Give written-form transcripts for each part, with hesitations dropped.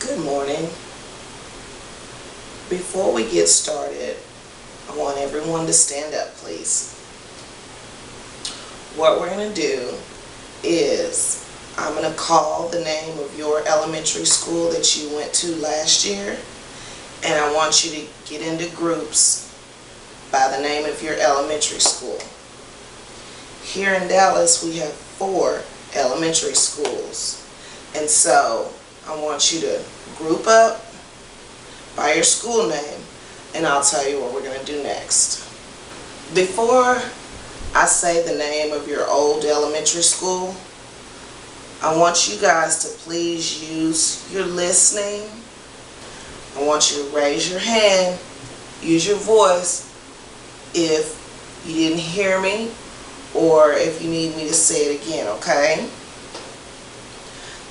Good morning. Before we get started, I want everyone to stand up, please. What we're going to do is I'm going to call the name of your elementary school that you went to last year, and I want you to get into groups by the name of your elementary school. Here in Dallas, we have 4 elementary schools, and so I want you to group up by your school name, and I'll tell you what we're going to do next. Before I say the name of your old elementary school, I want you guys to please use your listening. I want you to raise your hand, use your voice if you didn't hear me or if you need me to say it again, okay?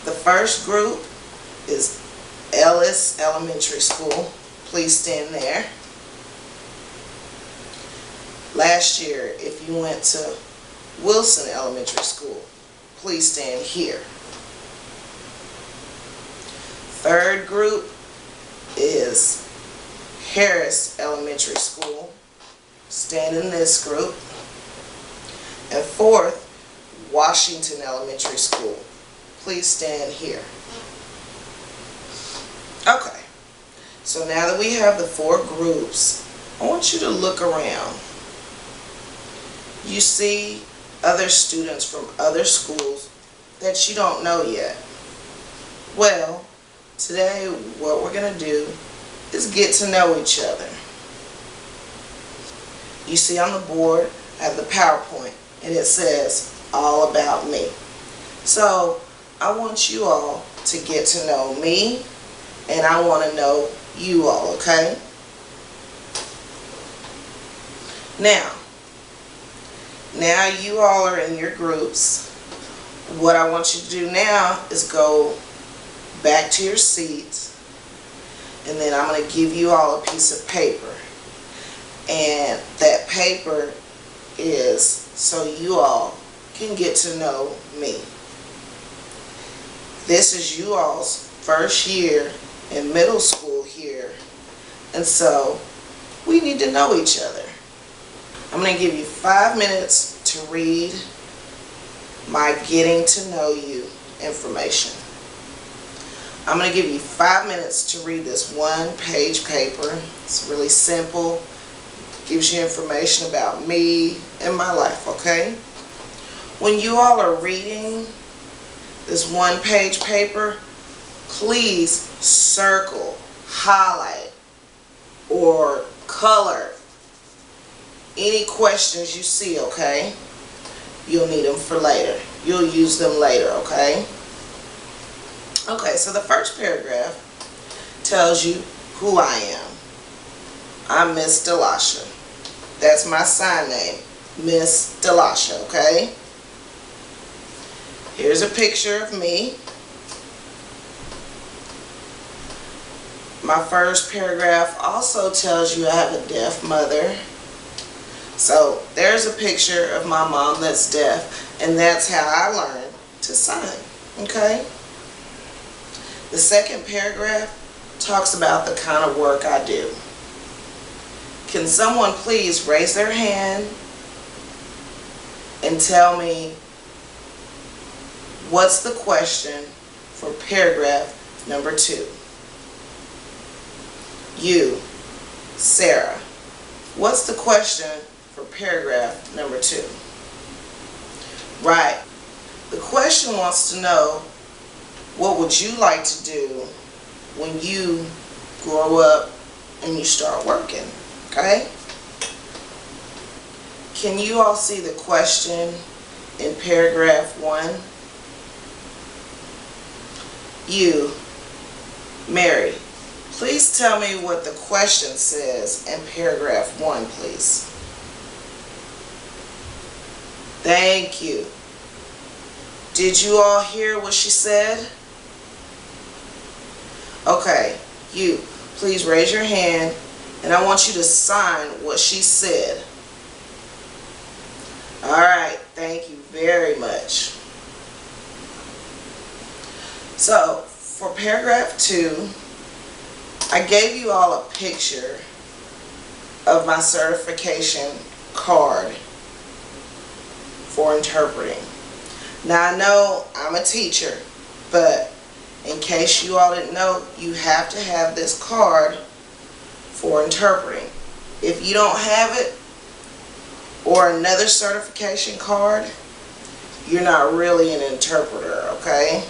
The first group is Ellis Elementary School. Please stand there. Last year, if you went to Wilson Elementary School, please stand here. Third group is Harris Elementary School. Stand in this group. And fourth, Washington Elementary School. Please stand here. Okay, so now that we have the 4 groups, I want you to look around. You see other students from other schools that you don't know yet. Well, today what we're going to do is get to know each other. You see on the board, I have the PowerPoint, and it says all about me. So I want you all to get to know me, and I want to know you all, okay? Now you all are in your groups. What I want you to do now is go back to your seats, and then I'm going to give you all a piece of paper. And that paper is so you all can get to know me. This is you all's first year in middle school here, and so we need to know each other. I'm going to give you 5 minutes to read my getting to know you information. I'm going to give you 5 minutes to read this 1-page paper. It's really simple. Gives you information about me and my life, okay? When you all are reading this 1-page paper, please circle, highlight, or color any questions you see, okay? You'll need them for later. You'll use them later, okay? Okay, so the first paragraph tells you who I am. I'm Miss Delasha. That's my sign name, Miss Delasha, okay? Here's a picture of me. My first paragraph also tells you I have a deaf mother. So there's a picture of my mom that's deaf, and that's how I learned to sign, okay? The second paragraph talks about the kind of work I do. Can someone please raise their hand and tell me what's the question for paragraph number 2? You, Sarah, what's the question for paragraph number 2? Right. The question wants to know, what would you like to do when you grow up and you start working? Okay? Can you all see the question in paragraph 1? You, Mary, please tell me what the question says in paragraph 1, please. Thank you. Did you all hear what she said? Okay, you, please raise your hand, and I want you to sign what she said. All right, thank you very much. So, for paragraph 2, I gave you all a picture of my certification card for interpreting. Now I know I'm a teacher, but in case you all didn't know, you have to have this card for interpreting. If you don't have it, or another certification card, you're not really an interpreter, okay?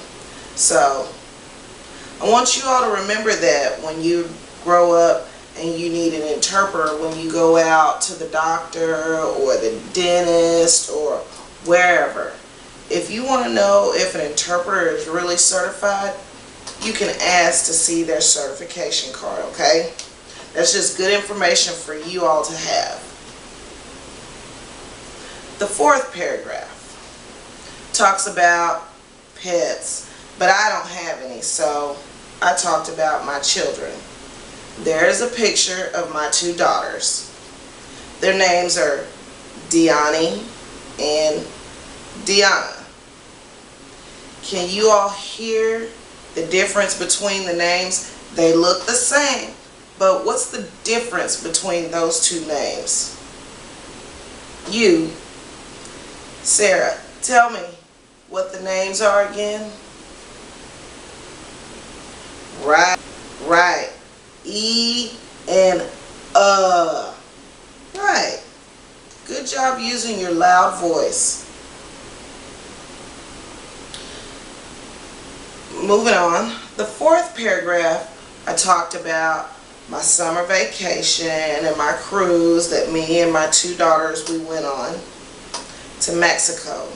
So I want you all to remember that when you grow up and you need an interpreter when you go out to the doctor or the dentist or wherever. If you want to know if an interpreter is really certified, you can ask to see their certification card, okay? That's just good information for you all to have. The 4th paragraph talks about pets, but I don't have any, so I talked about my children. There is a picture of my 2 daughters. Their names are Deani and Deanna. Can you all hear the difference between the names? They look the same, but what's the difference between those 2 names? You, Sarah, tell me what the names are again. Right. E and Right. Good job using your loud voice. Moving on. The 4th paragraph, I talked about my summer vacation and my cruise that me and my 2 daughters we went on to Mexico.